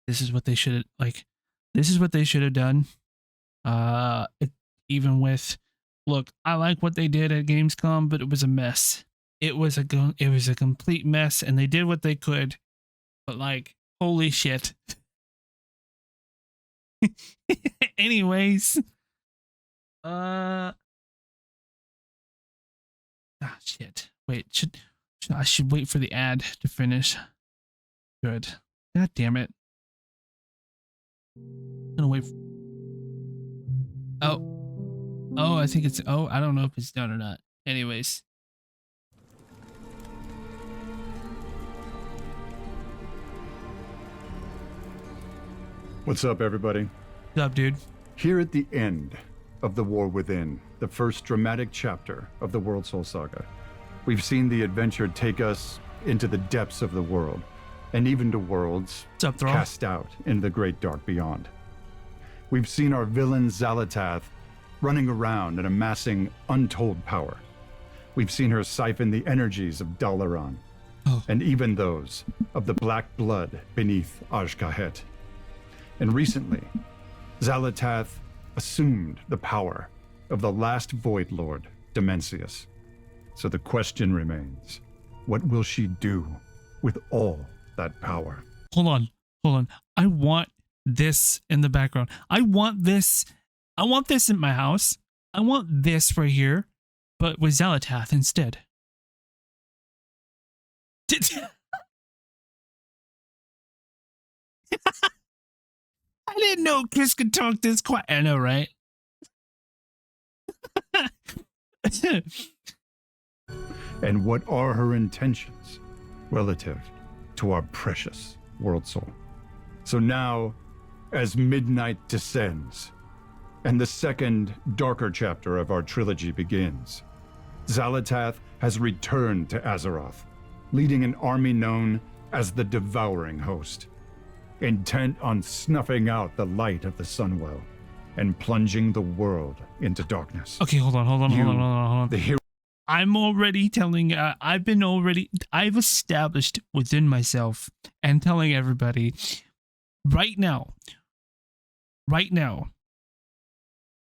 This is what they should like. This is what they should have done. Even with, look, I like what they did at Gamescom, but it was a mess. It was a complete mess, and they did what they could. But like, holy shit. Anyways, shit. Wait, I should wait for the ad to finish. Good. God damn it. I'm gonna wait. Oh, I think it's. Oh, I don't know if it's done or not. Anyways. What's up, everybody? What's up, dude? Here at the end of The War Within, the first dramatic chapter of the World Soul Saga, we've seen the adventure take us into the depths of the world, and even to worlds cast out in the great dark beyond. We've seen our villain Xal'atath running around and amassing untold power. We've seen her siphon the energies of Dalaran, and even those of the black blood beneath Azj-Kahet. And recently, Xal'atath assumed the power of the last Void Lord, Dimensius. So the question remains, what will she do with all that power? Hold on. I want this in the background. I want this in my house. I want this right here, but with Xal'atath instead. I didn't know Chris could talk this quiet. I know, right? And what are her intentions relative to our precious World Soul? So now, as midnight descends, and the second, darker chapter of our trilogy begins, Xal'atath has returned to Azeroth, leading an army known as the Devouring Host, intent on snuffing out the light of the Sunwell and plunging the world into darkness. Okay, hold on. The hero. I'm already telling, I've established within myself and telling everybody right now,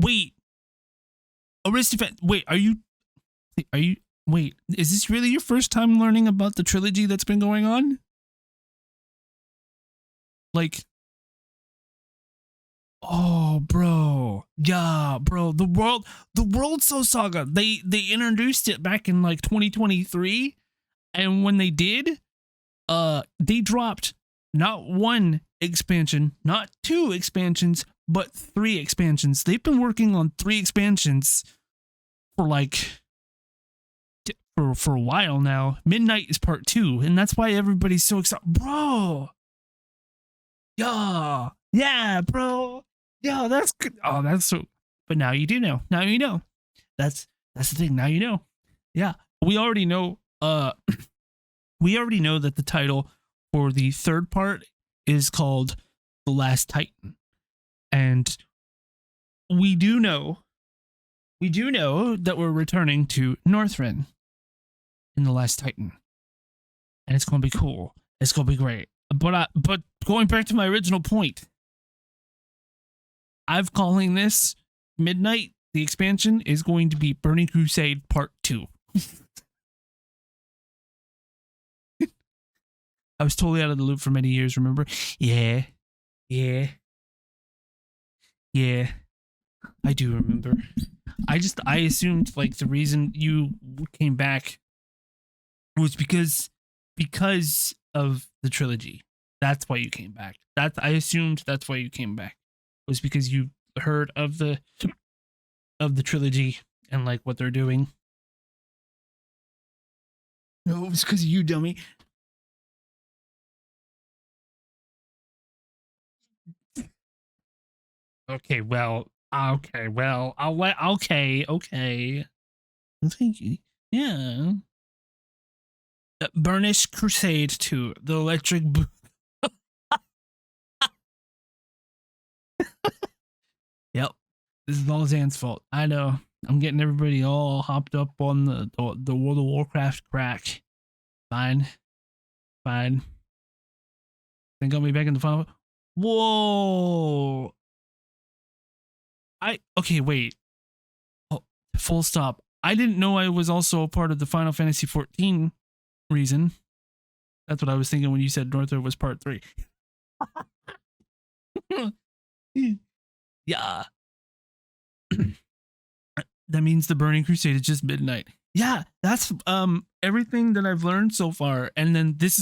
wait, Aristophanes, wait, is this really your first time learning about the trilogy that's been going on? Like, oh, bro. Yeah, bro. The World Soul Saga, they introduced it back in like 2023. And when they did, they dropped not one expansion, not two expansions, but 3 expansions. They've been working on 3 expansions for like for a while now. Midnight is part 2, and that's why everybody's so excited. Bro. Yeah, bro. Yeah, that's good. Oh, that's so. But now you do know. Now you know. That's the thing. Now you know. Yeah, we already know. We already know that the title for the third part is called The Last Titan, and we do know that we're returning to Northrend in The Last Titan, and it's gonna be cool. It's gonna be great. But going back to my original point, I'm calling this Midnight. The expansion is going to be Burning Crusade Part 2. I was totally out of the loop for many years, remember? Yeah. I do remember. I assumed like the reason you came back was because of the trilogy. That's why you came back. I assumed that's why you came back. Was because you heard of the trilogy and like what they're doing. No, it was because of you, dummy. Okay, well, I'll let. Okay. Thank you. Yeah. Burnish Crusade 2, the electric. Yep, this is all Zan's fault. I know. I'm getting everybody all hopped up on the World of Warcraft crack. Fine. then got me back in the final. Whoa. Okay, wait. Oh, full stop. I didn't know I was also a part of the Final Fantasy 14 reason. That's what I was thinking when you said Northrop was part 3. Yeah. That means the Burning Crusade is just midnight. Yeah, that's everything that I've learned so far. And then this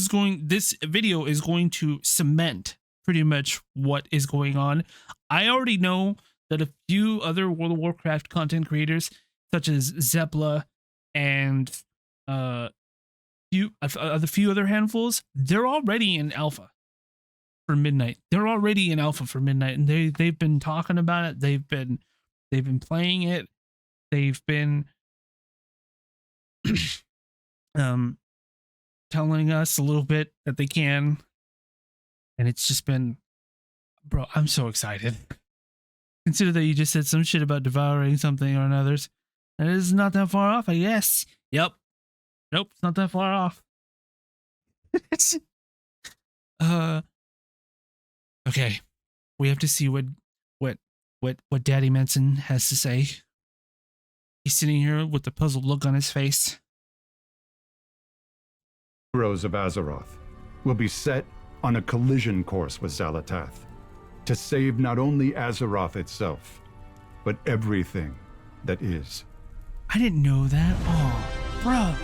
video is going to cement pretty much what is going on. I already know that a few other World of Warcraft content creators, such as Zepla and a few other handfuls, they're already in alpha for midnight. And they've been talking about it. They've been playing it. They've been telling us a little bit that they can, and it's just been, bro, I'm so excited. Consider that you just said some shit about devouring something or another's. That is not that far off, I guess. Yep. Nope, it's not that far off. Okay. We have to see what Daddy Manson has to say. He's sitting here with a puzzled look on his face. Heroes of Azeroth will be set on a collision course with Xal'atath to save not only Azeroth itself, but everything that is. I didn't know that. Oh, bruh.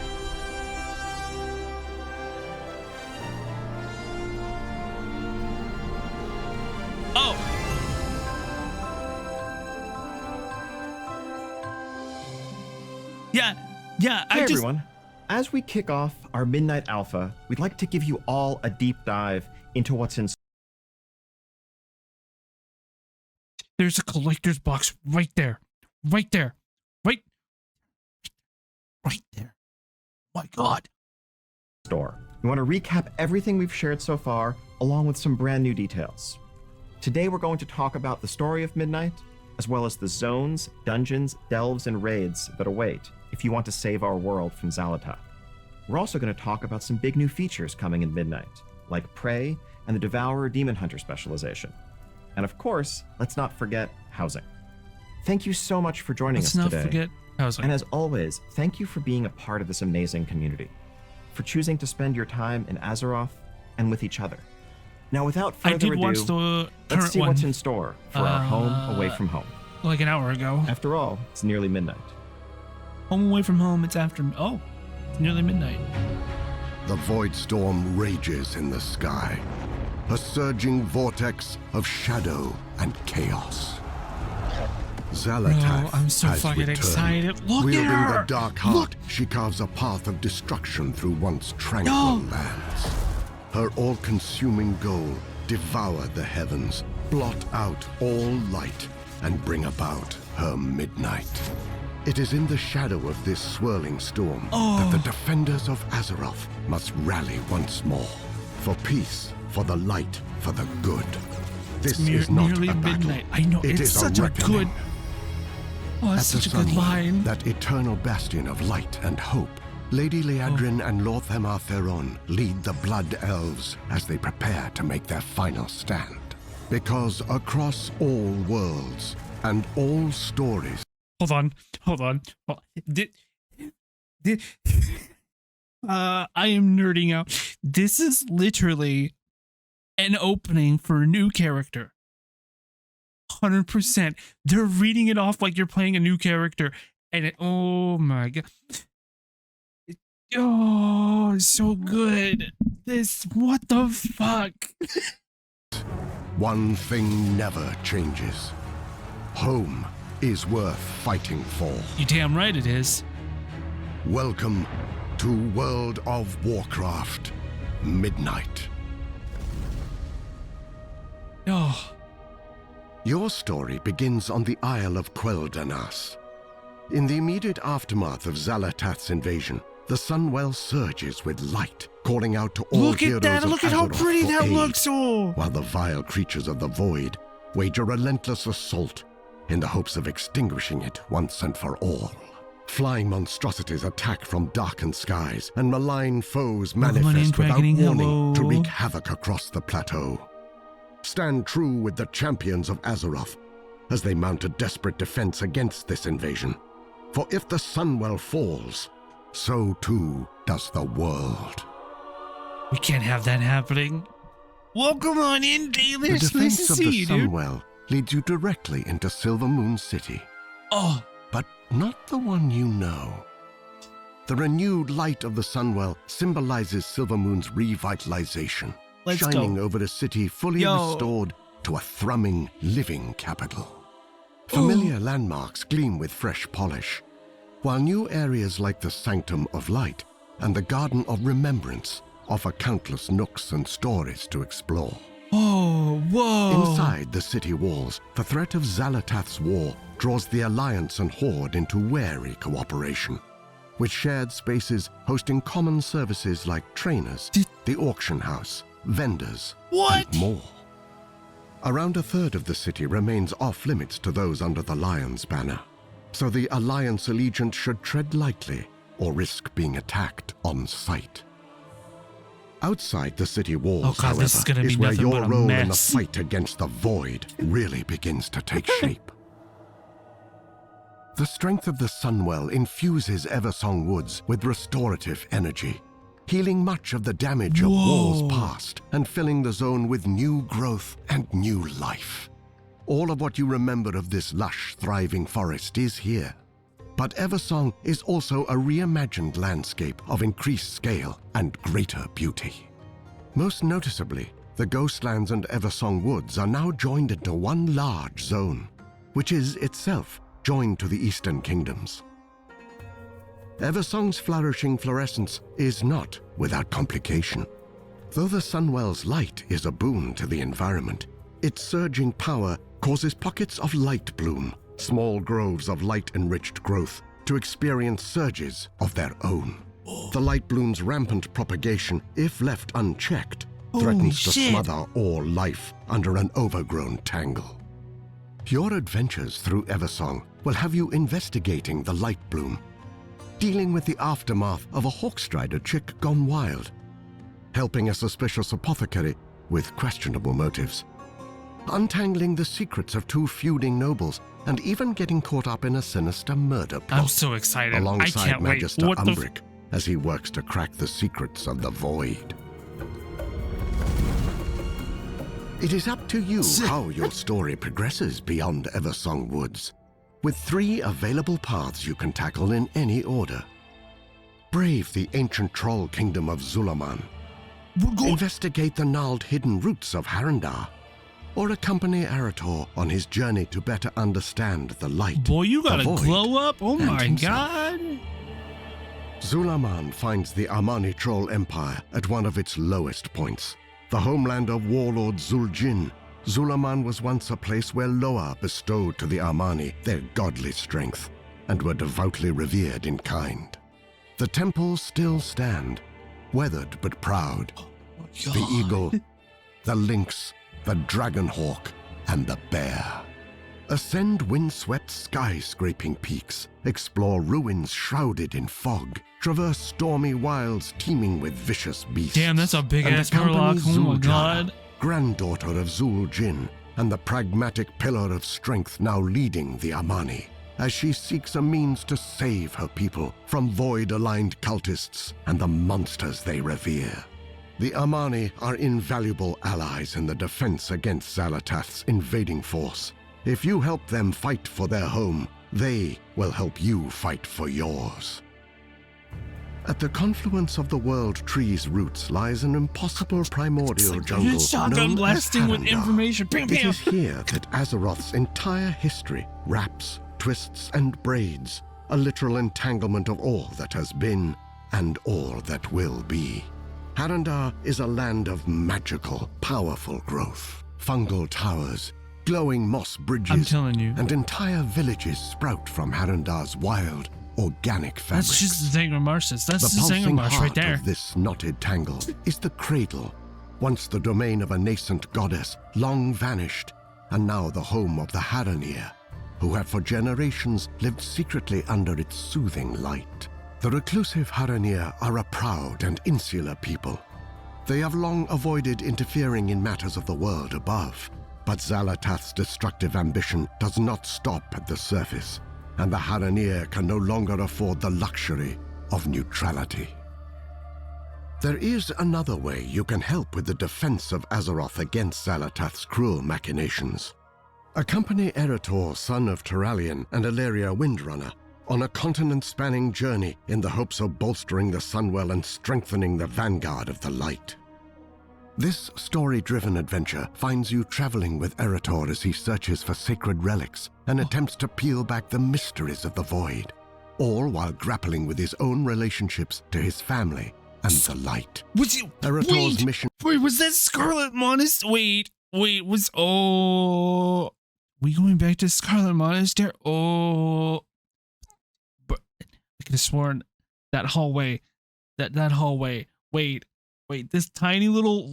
Oh. Yeah. Hey everyone. As we kick off our Midnight Alpha, we'd like to give you all a deep dive into what's in. There's a collector's box right there. Right there. Right there. My God. Store. We want to recap everything we've shared so far, along with some brand new details. Today we're going to talk about the story of Midnight, as well as the zones, dungeons, delves, and raids that await if you want to save our world from Xal'atath. We're also going to talk about some big new features coming in Midnight, like Prey and the Devourer Demon Hunter specialization. And of course, let's not forget housing. Thank you so much for joining us today. Let's not forget housing. And as always, thank you for being a part of this amazing community, for choosing to spend your time in Azeroth and with each other. Now, without further ado, let's see what's in store for our home away from home. Like an hour ago. After all, it's nearly midnight. Home away from home, it's after... Oh, it's nearly midnight. The void storm rages in the sky, a surging vortex of shadow and chaos. Xal'atath I'm so has fucking returned. excited. Look Wielding at her! the dark heart, she carves a path of destruction through once tranquil lands. Her all-consuming goal, devour the heavens, blot out all light, and bring about her midnight. It is in the shadow of this swirling storm that the defenders of Azeroth must rally once more. For peace, for the light, for the good. This is not nearly a battle. midnight. I know, It it's is such a a reckoning. good... Oh, that's At such a the good sun, line. that eternal bastion of light and hope, Lady Liadrin and Lord Theron lead the Blood Elves as they prepare to make their final stand. Because across all worlds and all stories... Hold on. I am nerding out. This is literally an opening for a new character. 100%. They're reading it off like you're playing a new character. And oh my God. Oh, it's so good. What the fuck? One thing never changes. Home is worth fighting for. You damn right it is. Welcome to World of Warcraft Midnight. Oh. Your story begins on the Isle of Quel'Danas. In the immediate aftermath of Xal'atath's invasion, the Sunwell surges with light, calling out to all Look heroes at that! of Look at how Azeroth pretty for that aid, looks! Oh! while the vile creatures of the Void wage a relentless assault in the hopes of extinguishing it once and for all. Flying monstrosities attack from darkened skies, and malign foes Welcome on in, manifest without Dragoning. warning to Hello. wreak havoc across the plateau. Stand true with the champions of Azeroth as they mount a desperate defense against this invasion. For if the Sunwell falls, so too does the world. We can't have that happening. Welcome on in, The Davis. Nice defense to of see the you, dude. Sunwell leads you directly into Silvermoon City, Oh, but not the one you know. The renewed light of the Sunwell symbolizes Silvermoon's revitalization, let's shining go. over a city fully Yo. restored to a thrumming, living capital. Familiar landmarks gleam with fresh polish, while new areas like the Sanctum of Light and the Garden of Remembrance offer countless nooks and stories to explore. Oh, whoa. Inside the city walls, the threat of Xalatath's war draws the Alliance and Horde into wary cooperation, with shared spaces hosting common services like trainers, the auction house, vendors, What? and more. Around a third of the city remains off-limits to those under the Lion's banner, so the Alliance allegiant should tread lightly or risk being attacked on sight. Outside the city walls, Oh, God, however, this is gonna be where nothing your but a role in the mess. fight against the Void really begins to take shape. The strength of the Sunwell infuses Eversong Woods with restorative energy, healing much of the damage of wars Whoa. past and filling the zone with new growth and new life. All of what you remember of this lush, thriving forest is here. But Eversong is also a reimagined landscape of increased scale and greater beauty. Most noticeably, the Ghostlands and Eversong Woods are now joined into one large zone, which is itself joined to the Eastern Kingdoms. Eversong's flourishing fluorescence is not without complication. Though the Sunwell's light is a boon to the environment, its surging power causes pockets of light bloom, small groves of light-enriched growth, to experience surges of their own. The light bloom's rampant propagation, if left unchecked, threatens to shit. smother all life under an overgrown tangle. Your adventures through Eversong will have you investigating the light bloom, dealing with the aftermath of a Hawkstrider chick gone wild, helping a suspicious apothecary with questionable motives, untangling the secrets of two feuding nobles, and even getting caught up in a sinister murder plot I'm so excited. I alongside can't wait. Magister What the Umbric as he works to crack the secrets of the Void. It is up to you how your story progresses beyond Eversong Woods, with 3 available paths you can tackle in any order. Brave the ancient troll kingdom of Zulaman. Investigate the gnarled hidden roots of Harandar, or accompany Arator on his journey to better understand the light. Boy, you got the a void, glow up. Oh and my himself. God. Zulaman finds the Armani Troll Empire at one of its lowest points. The homeland of warlord Zuljin, Zulaman was once a place where Loa bestowed to the Armani their godly strength, and were devoutly revered in kind. The temples still stand, weathered but proud. The eagle, the lynx, the dragonhawk, and the bear. Ascend windswept sky-scraping peaks, explore ruins shrouded in fog, traverse stormy wilds teeming with vicious beasts. Damn, that's a big and ass accompany Murloc. Oh my Zuljara, God. granddaughter of Zuljin, and the pragmatic pillar of strength now leading the Armani, as she seeks a means to save her people from void-aligned cultists and the monsters they revere. The Armani are invaluable allies in the defense against Xalatath's invading force. If you help them fight for their home, they will help you fight for yours. At the confluence of the world tree's roots lies an impossible primordial jungle Shotgun known blasting as with Harandar. information. Bam, It bam. is here that Azeroth's entire history wraps, twists, and braids, a literal entanglement of all that has been and all that will be. Harandar is a land of magical, powerful growth. Fungal towers, glowing moss bridges, I'm telling you. and entire villages sprout from Harandar's wild, organic fabrics. That's just the Zanger Marshes. That's The the Zanger pulsing Marsh heart right there. of this knotted tangle is the cradle, once the domain of a nascent goddess, long vanished, and now the home of the Haranir, who have for generations lived secretly under its soothing light. The reclusive Haranir are a proud and insular people. They have long avoided interfering in matters of the world above, but Xal'atath's destructive ambition does not stop at the surface, and the Haranir can no longer afford the luxury of neutrality. There is another way you can help with the defense of Azeroth against Xal'atath's cruel machinations. Accompany Eretor, son of Turalyon and Aleria Windrunner, on a continent-spanning journey in the hopes of bolstering the Sunwell and strengthening the vanguard of the light. This story-driven adventure finds you traveling with Eretor as he searches for sacred relics and attempts to peel back the mysteries of the Void, all while grappling with his own relationships to his family and the light. Eretor's mission... Wait, was that Scarlet Monastery? Wait, we going back to Scarlet Monastery? Oh... But I could have sworn that hallway, that hallway, wait, this tiny little,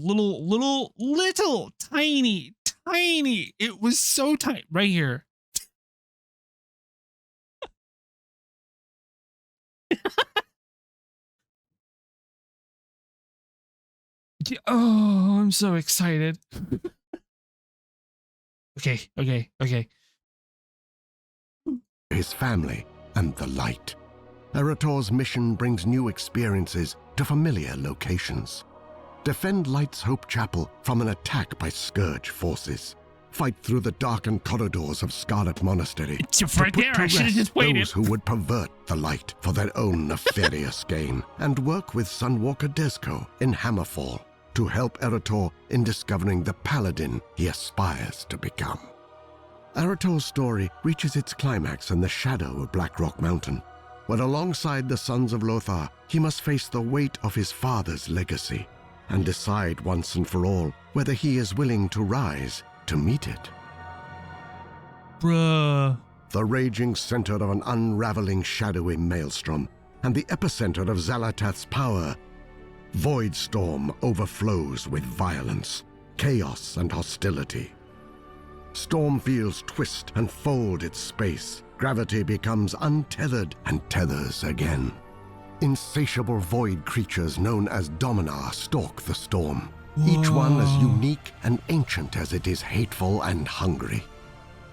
tiny, it was so tiny, right here. Oh, I'm so excited. Okay. His family and the light. Eretor's mission brings new experiences to familiar locations. Defend Light's Hope Chapel from an attack by Scourge forces. Fight through the darkened corridors of Scarlet Monastery It's right there. I should have just waited. those who would pervert the light for their own nefarious gain, and work with Sunwalker Desco in Hammerfall to help Eretor in discovering the paladin he aspires to become. Eretor's story reaches its climax in the shadow of Blackrock Mountain, where alongside the Sons of Lothar, he must face the weight of his father's legacy and decide once and for all whether he is willing to rise to meet it. Bruh. The raging center of an unraveling shadowy maelstrom and the epicenter of Xal'atath's power, Voidstorm overflows with violence, chaos, and hostility. Stormfields twist and fold its space. Gravity becomes untethered and tethers again. Insatiable void creatures known as Dominar stalk the storm, each one as unique and ancient as it is hateful and hungry.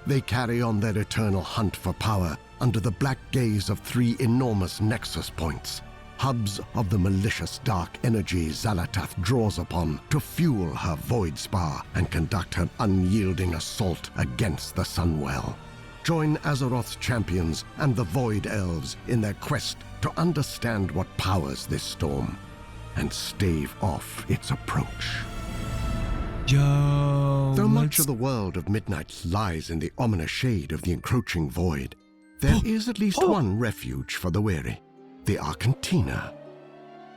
They carry on their eternal hunt for power under the black gaze of three enormous nexus points, hubs of the malicious dark energy Xal'atath draws upon to fuel her void spar and conduct her unyielding assault against the Sunwell. Join Azeroth's champions and the Void Elves in their quest to understand what powers this storm and stave off its approach. Yo. Though much of the world of Midnight lies in the ominous shade of the encroaching void, there is at least one refuge for the weary, the Arcantina.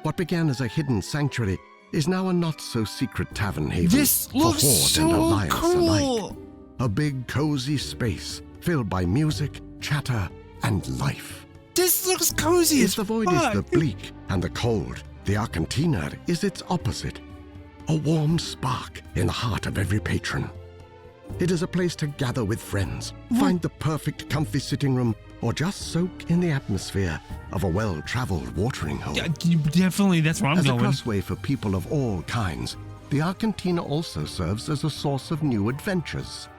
What began as a hidden sanctuary is now a not-so-secret tavern haven This for looks Horde so and Alliance cool. alike. A big, cozy space filled by music, chatter, and life. This looks cozy If as the void fuck. is the bleak and the cold, the Arcantina is its opposite. A warm spark in the heart of every patron. It is a place to gather with friends, find the perfect comfy sitting room, or just soak in the atmosphere of a well-traveled watering hole. Yeah, definitely, that's where I'm As going. a crossway for people of all kinds, the Arcantina also serves as a source of new adventures.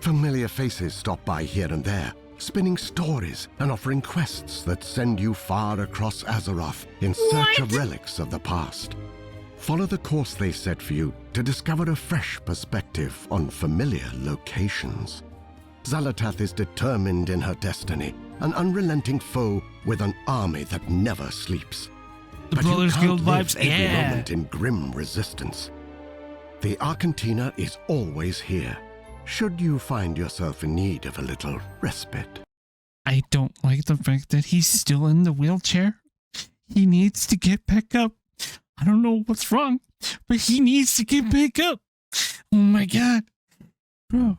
Familiar faces stop by here and there, spinning stories and offering quests that send you far across Azeroth in search of relics of the past. Follow the course they set for you to discover a fresh perspective on familiar locations. Xal'atath is determined in her destiny, an unrelenting foe with an army that never sleeps. The But you Brothers can't Guild live vibes, every yeah. moment in grim resistance. The Arcantina is always here, should you find yourself in need of a little respite. I don't like the fact that he's still in the wheelchair. He needs to get back up. I don't know what's wrong, but he needs to get back up. Oh my god. Bro,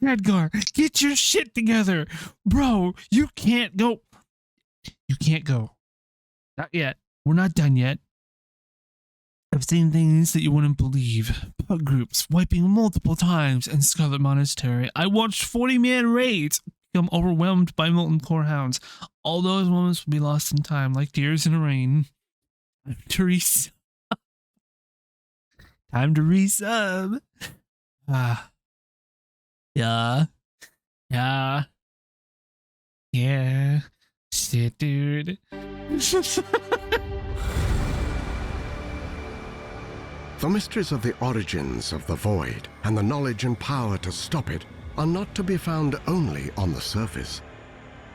Khadgar, get your shit together. Bro, you can't go. You can't go. Not yet. We're not done yet. I've seen things that you wouldn't believe. Pug groups wiping multiple times in Scarlet Monastery. I watched 40-man raids. become overwhelmed by molten core hounds. All those moments will be lost in time, like tears in the rain. Time to resub. Time to resub. Ah. Yeah. Yeah. Yeah. Shit, dude. The mysteries of the origins of the void and the knowledge and power to stop it are not to be found only on the surface.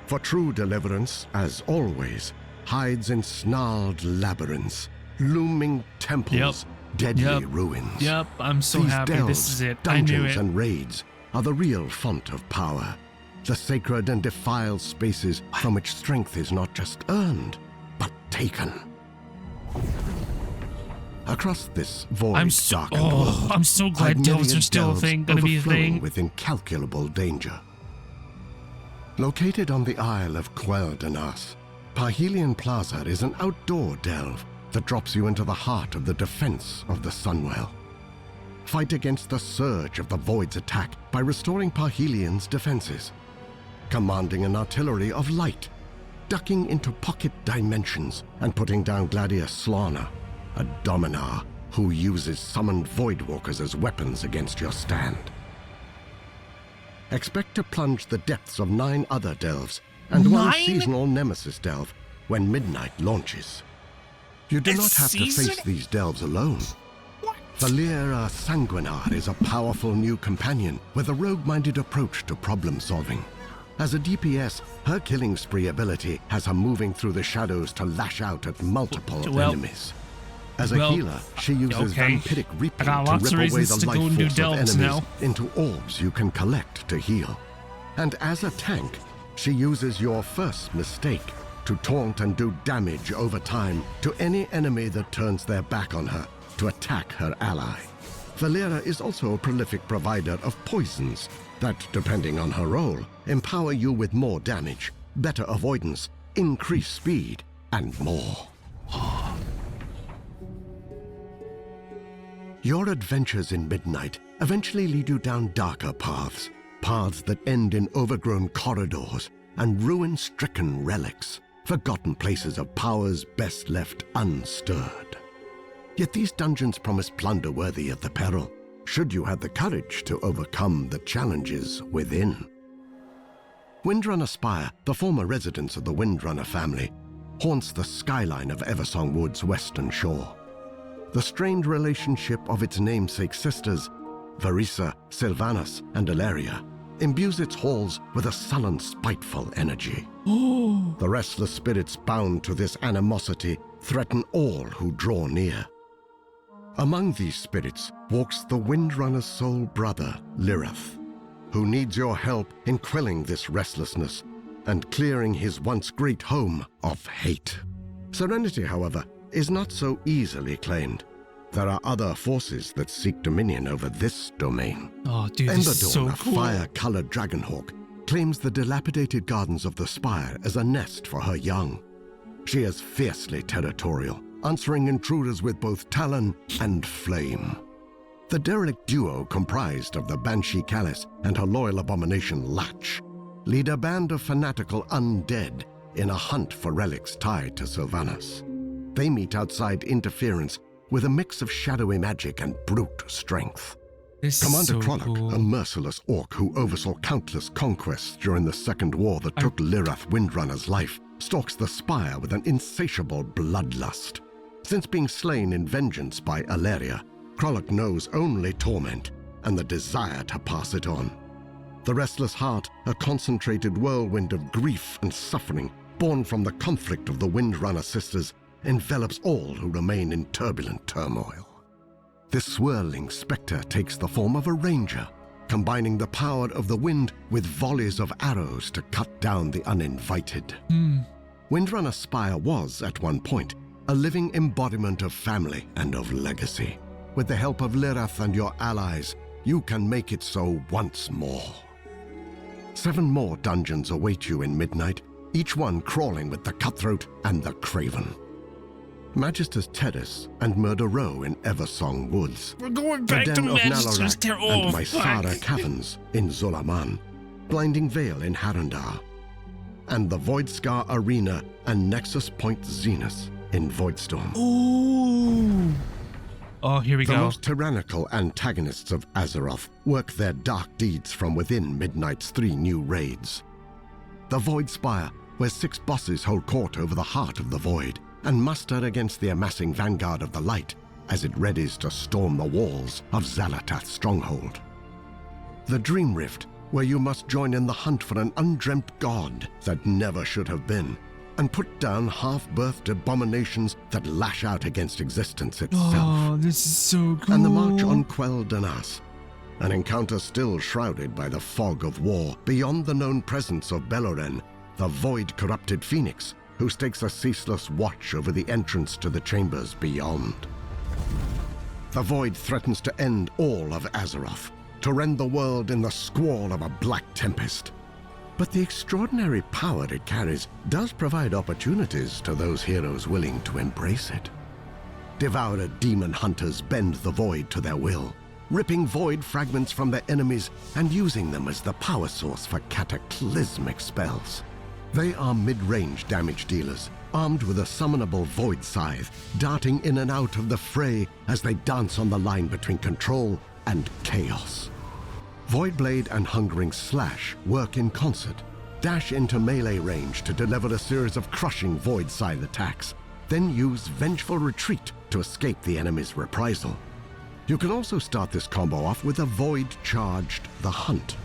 For true deliverance, as always, hides in snarled labyrinths, looming temples, deadly ruins. Yep, I'm so These happy delves, this is it. I knew dungeons it. and raids are the real font of power, the sacred and defiled spaces from which strength is not just earned, but taken. Across this void darkened world, I'm so glad hide delves are myriad still a delves thing, gonna be a overflowing thing. with incalculable danger. Located on the Isle of Quel de Nas, Parhelion Plaza is an outdoor delve that drops you into the heart of the defense of the Sunwell. Fight against the surge of the Void's attack by restoring Parhelion's defenses, commanding an artillery of light, ducking into pocket dimensions and putting down Gladius Slana, a dominar who uses summoned Voidwalkers as weapons against your stand. Expect to plunge the depths of 9 other delves and 1 9? seasonal nemesis delve when Midnight launches. You do not have to face these delves alone. Valera Sanguinar is a powerful new companion with a rogue-minded approach to problem-solving. As a DPS, her killing spree ability has her moving through the shadows to lash out at multiple enemies. As a healer, she uses vampiric reaping to rip away the life force of enemies into orbs you can collect to heal. And as a tank, she uses your first mistake to taunt and do damage over time to any enemy that turns their back on her to attack her ally. Valera is also a prolific provider of poisons that, depending on her role, empower you with more damage, better avoidance, increased speed, and more. Your adventures in Midnight eventually lead you down darker paths, paths that end in overgrown corridors and ruin-stricken relics, forgotten places of powers best left unstirred. Yet these dungeons promise plunder worthy of the peril, should you have the courage to overcome the challenges within. Windrunner Spire, the former residence of the Windrunner family, haunts the skyline of Eversong Wood's western shore. The strained relationship of its namesake sisters, Varisa, Sylvanas, and Ilaria, imbues its halls with a sullen, spiteful energy. The restless spirits bound to this animosity threaten all who draw near. Among these spirits walks the Windrunner's sole brother, Lirith, who needs your help in quelling this restlessness and clearing his once great home of hate. Serenity, however, is not so easily claimed. There are other forces that seek dominion over this domain. Oh, dude, this is so Emberdawn, cool. a fire-colored dragonhawk, claims the dilapidated gardens of the Spire as a nest for her young. She is fiercely territorial, answering intruders with both talon and flame. The derelict duo comprised of the Banshee Callis and her loyal abomination Latch lead a band of fanatical undead in a hunt for relics tied to Sylvanas. They meet outside interference with a mix of shadowy magic and brute strength. Commander Krolok, a merciless orc who oversaw countless conquests during the Second War that took Lirith Windrunner's life, stalks the Spire with an insatiable bloodlust. Since being slain in vengeance by Ilaria, Krolok knows only torment and the desire to pass it on. The restless heart, a concentrated whirlwind of grief and suffering born from the conflict of the Windrunner sisters, envelops all who remain in turbulent turmoil. This swirling specter takes the form of a ranger, combining the power of the wind with volleys of arrows to cut down the uninvited. Windrunner Spire was, at one point, a living embodiment of family and of legacy. With the help of Lirith and your allies, you can make it so once more. 7 more dungeons await you in Midnight, each one crawling with the Cutthroat and the Craven. Magister's Terrace and Murder Row in Eversong Woods. We're going The back Den to of Magister's Nalarak Terrace. and Mysara Caverns in Zulaman. Blinding Veil in Harandar, and the Voidscar Arena and Nexus Point Zenith in Voidstorm. Ooh. Oh, here we The go. most tyrannical antagonists of Azeroth work their dark deeds from within Midnight's 3 new raids. The Void Spire, where 6 bosses hold court over the heart of the Void and muster against the amassing vanguard of the Light as it readies to storm the walls of Xal'atath's stronghold. The Dream Rift, where you must join in the hunt for an undreamt god that never should have been, and put down half-birthed abominations that lash out against existence itself. Oh, this is so cool. And the march on Quell Danas, an encounter still shrouded by the fog of war beyond the known presence of Beloren, the void-corrupted phoenix, who stakes a ceaseless watch over the entrance to the chambers beyond. The Void threatens to end all of Azeroth, to rend the world in the squall of a black tempest. But the extraordinary power it carries does provide opportunities to those heroes willing to embrace it. Devoured demon hunters bend the Void to their will, ripping Void fragments from their enemies and using them as the power source for cataclysmic spells. They are mid-range damage dealers, armed with a summonable Void Scythe, darting in and out of the fray as they dance on the line between control and chaos. Voidblade and Hungering Slash work in concert, dash into melee range to deliver a series of crushing Void Scythe attacks, then use Vengeful Retreat to escape the enemy's reprisal. You can also start this combo off with a Void-charged The Hunt.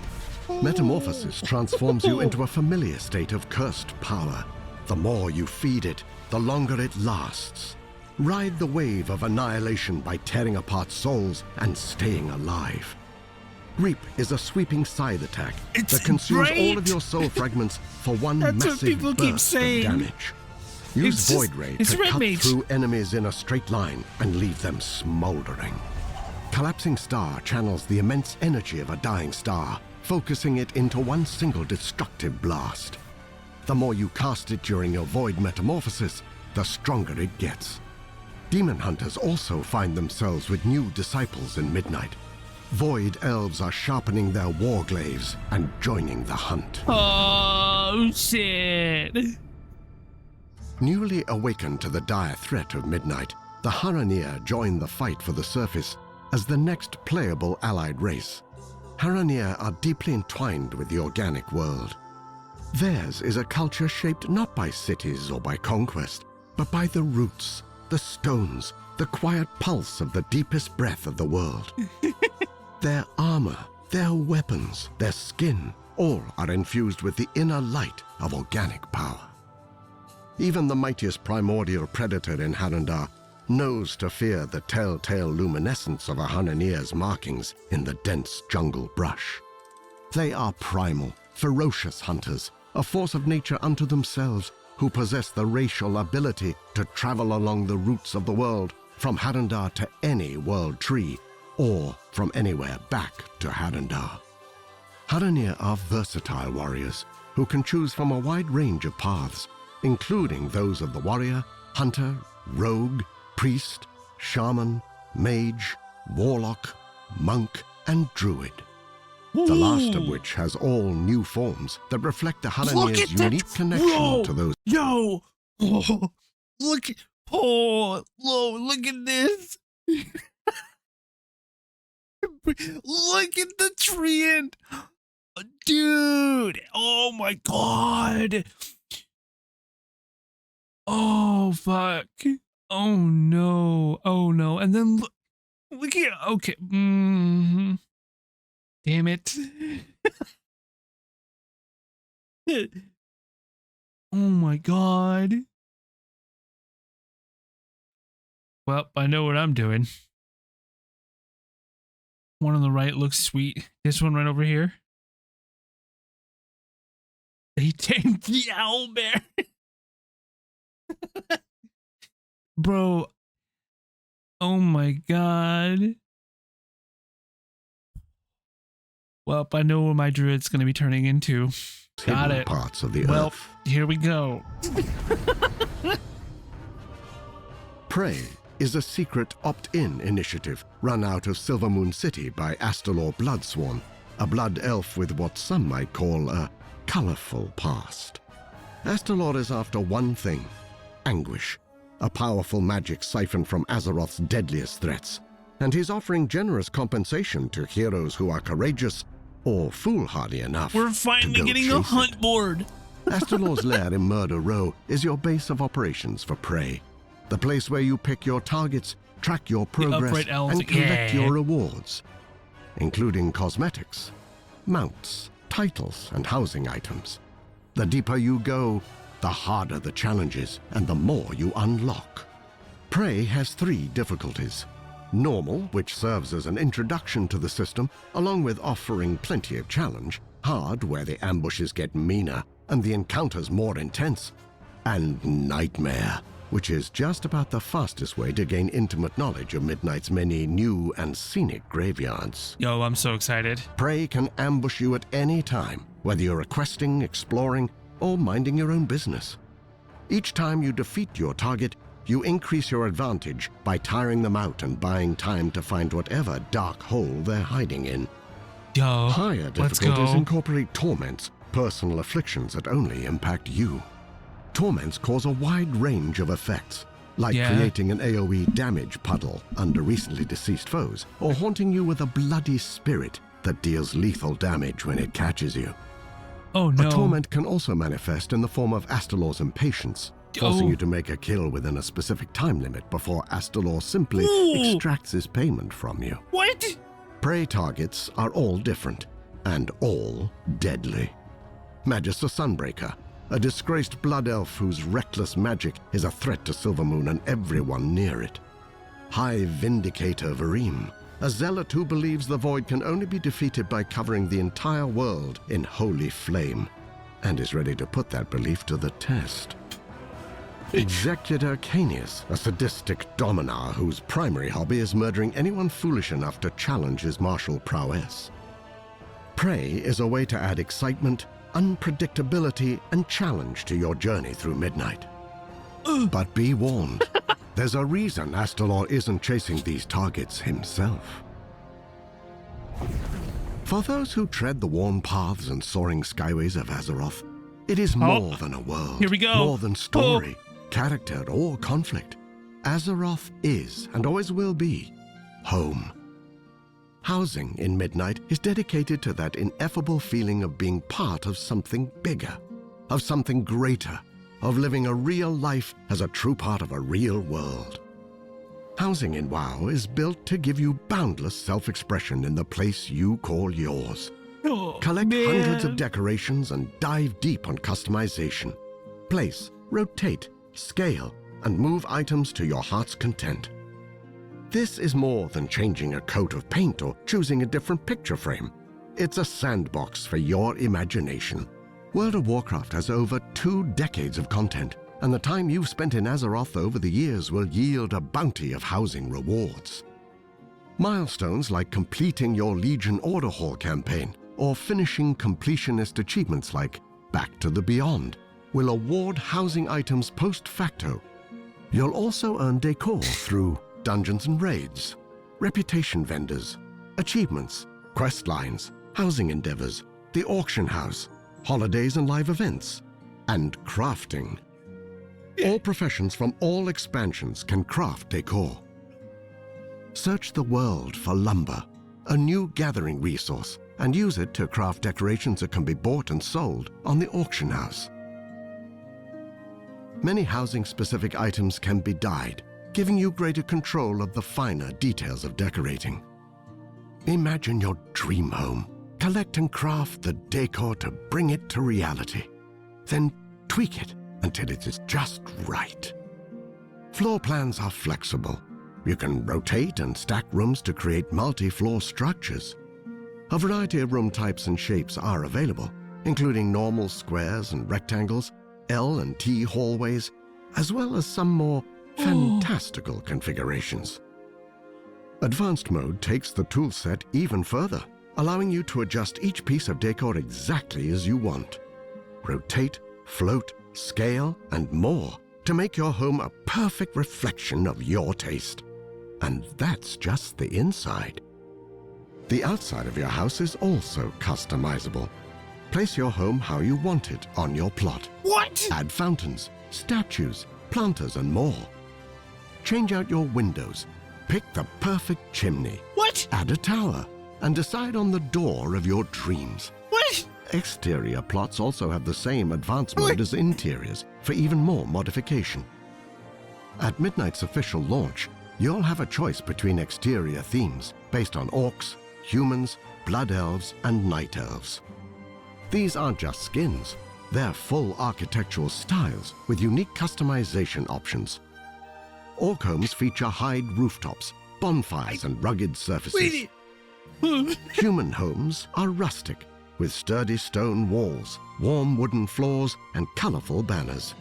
Metamorphosis transforms you into a familiar state of cursed power. The more you feed it, the longer it lasts. Ride the wave of annihilation by tearing apart souls and staying alive. Reap is a sweeping scythe attack that consumes all of your soul fragments for one That's what massive people keep burst of saying. damage. Use Void Ray it's to Red cut Mage. through enemies in a straight line and leave them smoldering. Collapsing Star channels the immense energy of a dying star, focusing it into one single destructive blast. The more you cast it during your Void metamorphosis, the stronger it gets. Demon hunters also find themselves with new disciples in Midnight. Void elves are sharpening their warglaives and joining the hunt. Oh, shit. Newly awakened to the dire threat of Midnight, the Haranir join the fight for the surface as the next playable allied race. Haranir are deeply entwined with the organic world. Theirs is a culture shaped not by cities or by conquest, but by the roots, the stones, the quiet pulse of the deepest breath of the world. Their armor, their weapons, their skin, all are infused with the inner light of organic power. Even the mightiest primordial predator in Harandar knows to fear the telltale luminescence of a Haranir's markings in the dense jungle brush. They are primal, ferocious hunters, a force of nature unto themselves, who possess the racial ability to travel along the roots of the world from Harandar to any world tree, or from anywhere back to Harandar. Haranir are versatile warriors who can choose from a wide range of paths, including those of the warrior, hunter, rogue, priest, shaman, mage, warlock, monk, and druid. The last of which has all new forms that reflect the Haranir's unique connection to those. Yo! Oh, look! Oh, look at this! Look at the tree and dude! Oh my god! Oh fuck! Oh no! Oh no! And then look here. Okay. Damn it! Oh my god! Well, I know what I'm doing. One on the right looks sweet. This one right over here. He tamed the owlbear. Bro. Oh my god. Well, I know what my druid's going to be turning into. Got it. Parts of the Well, earth. here we go. Prey is a secret opt-in initiative run out of Silvermoon City by Astalor Bloodsworn, a blood elf with what some might call a colorful past. Astalor is after one thing: anguish, a powerful magic siphoned from Azeroth's deadliest threats, and he's offering generous compensation to heroes who are courageous or foolhardy enough. We're finally getting a hunt board. Astalor's lair in Murder Row is your base of operations for Prey, the place where you pick your targets, track your progress, upright elves, and collect yeah. your rewards, including cosmetics, mounts, titles, and housing items. The deeper you go, the harder the challenges, and the more you unlock. Prey has 3 difficulties. Normal, which serves as an introduction to the system, along with offering plenty of challenge. Hard, where the ambushes get meaner and the encounters more intense. And Nightmare, which is just about the fastest way to gain intimate knowledge of Midnight's many new and scenic graveyards. Yo, I'm so excited. Prey can ambush you at any time, whether you're questing, exploring, or minding your own business. Each time you defeat your target, you increase your advantage by tiring them out and buying time to find whatever dark hole they're hiding in. Yo, Higher let's difficulties go. incorporate torments, personal afflictions that only impact you. Torments cause a wide range of effects, like creating an AoE damage puddle under recently deceased foes, or haunting you with a bloody spirit that deals lethal damage when it catches you. Oh no. A torment can also manifest in the form of Astalor's impatience, forcing you to make a kill within a specific time limit before Astalor simply extracts his payment from you. What? Prey targets are all different, and all deadly. Magister Sunbreaker, a disgraced blood elf whose reckless magic is a threat to Silvermoon and everyone near it. High Vindicator Vareem, a zealot who believes the Void can only be defeated by covering the entire world in holy flame, and is ready to put that belief to the test. Executor Canius, a sadistic dominar whose primary hobby is murdering anyone foolish enough to challenge his martial prowess. Prey is a way to add excitement, unpredictability, and challenge to your journey through Midnight. But be warned, there's a reason Astalor isn't chasing these targets himself. For those who tread the worn paths and soaring skyways of Azeroth, it is more than a world. Here we go. More than story, character, or conflict. Azeroth is, and always will be, home. Housing in Midnight is dedicated to that ineffable feeling of being part of something bigger, of something greater, of living a real life as a true part of a real world. Housing in WoW is built to give you boundless self-expression in the place you call yours. Collect hundreds of decorations and dive deep on customization. Place, rotate, scale, and move items to your heart's content. This is more than changing a coat of paint or choosing a different picture frame. It's a sandbox for your imagination. World of Warcraft has over 2 decades of content, and the time you've spent in Azeroth over the years will yield a bounty of housing rewards. Milestones like completing your Legion Order Hall campaign or finishing completionist achievements like Back to the Beyond will award housing items post facto. You'll also earn decor through dungeons and raids, reputation vendors, achievements, quest lines, housing endeavors, the auction house, holidays and live events, and crafting. All professions from all expansions can craft decor. Search the world for lumber, a new gathering resource, and use it to craft decorations that can be bought and sold on the auction house. Many housing-specific items can be dyed, giving you greater control of the finer details of decorating. Imagine your dream home. Collect and craft the decor to bring it to reality. Then tweak it until it is just right. Floor plans are flexible. You can rotate and stack rooms to create multi-floor structures. A variety of room types and shapes are available, including normal squares and rectangles, L and T hallways, as well as some more fantastical configurations. Advanced mode takes the toolset even further, allowing you to adjust each piece of decor exactly as you want. Rotate, float, scale, and more to make your home a perfect reflection of your taste. And that's just the inside. The outside of your house is also customizable. Place your home how you want it on your plot. What? Add fountains, statues, planters, and more. Change out your windows. Pick the perfect chimney. What? Add a tower and decide on the door of your dreams. What? Exterior plots also have the same advanced mode as interiors for even more modification. At Midnight's official launch, you'll have a choice between exterior themes based on orcs, humans, blood elves, and night elves. These aren't just skins, they're full architectural styles with unique customization options. Orc homes feature hide rooftops, bonfires, and rugged surfaces. Human homes are rustic, with sturdy stone walls, warm wooden floors, and colorful banners.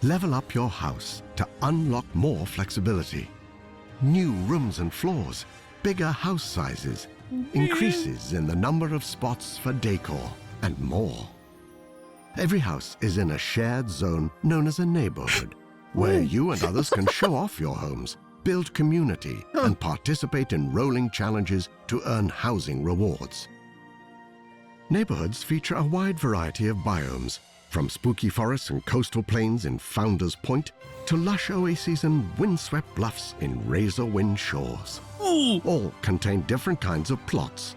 Level up your house to unlock more flexibility. New rooms and floors, bigger house sizes, increases in the number of spots for decor, and more. Every house is in a shared zone known as a neighborhood, where you and others can show off your homes, build community, and participate in rolling challenges to earn housing rewards. Neighborhoods feature a wide variety of biomes, from spooky forests and coastal plains in Founders Point to lush oases and windswept bluffs in razor-wind shores. Ooh. All contain different kinds of plots.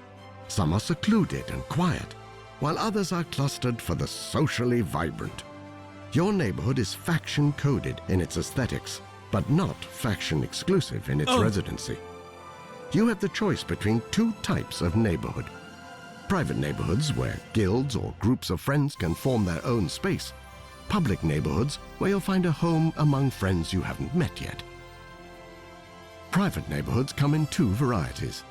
Some are secluded and quiet, while others are clustered for the socially vibrant. Your neighborhood is faction-coded in its aesthetics, but not faction-exclusive in its residency. You have the choice between two types of neighborhood. Private neighborhoods where guilds or groups of friends can form their own space. Public neighborhoods where you'll find a home among friends you haven't met yet. Private neighborhoods come in two varieties: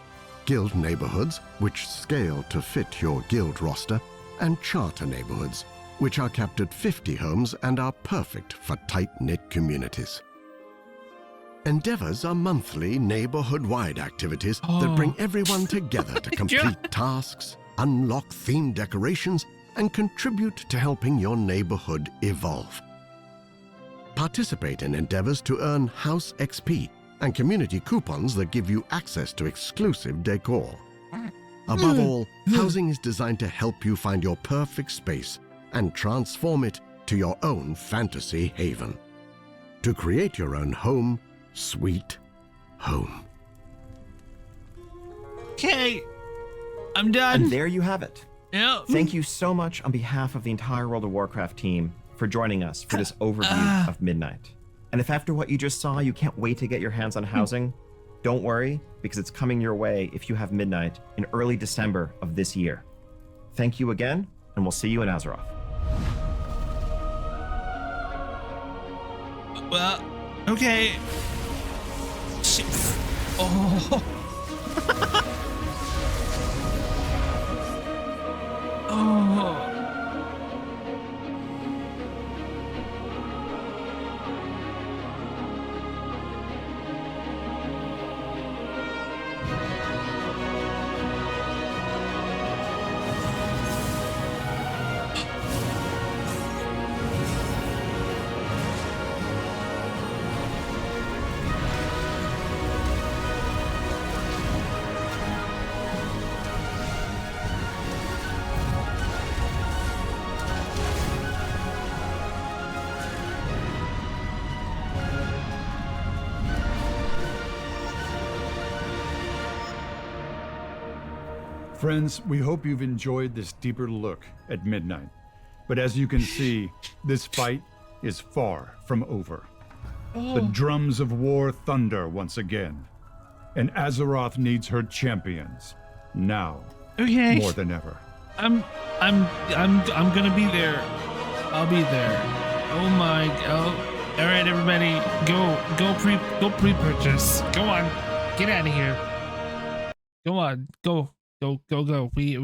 guild neighborhoods, which scale to fit your guild roster, and charter neighborhoods, which are capped at 50 homes and are perfect for tight-knit communities. Endeavors are monthly neighborhood-wide activities that bring everyone together to complete tasks, unlock themed decorations, and contribute to helping your neighborhood evolve. Participate in endeavors to earn house XP and community coupons that give you access to exclusive decor. Above all, housing is designed to help you find your perfect space and transform it to your own fantasy haven. To create your own home, sweet home. Okay, I'm done. And there you have it. Yeah. Thank you so much on behalf of the entire World of Warcraft team for joining us for this overview of Midnight. And if after what you just saw, you can't wait to get your hands on housing, don't worry, because it's coming your way if you have Midnight in early December of this year. Thank you again, and we'll see you in Azeroth. Well, okay. Shit. Oh. Oh. Friends, we hope you've enjoyed this deeper look at Midnight. But as you can see, this fight is far from over. The drums of war thunder once again, and Azeroth needs her champions now Okay. more than ever. I'm gonna be there. I'll be there. Oh my. Oh. All right, everybody, go pre-purchase. Go on, get out of here. Go on, go. We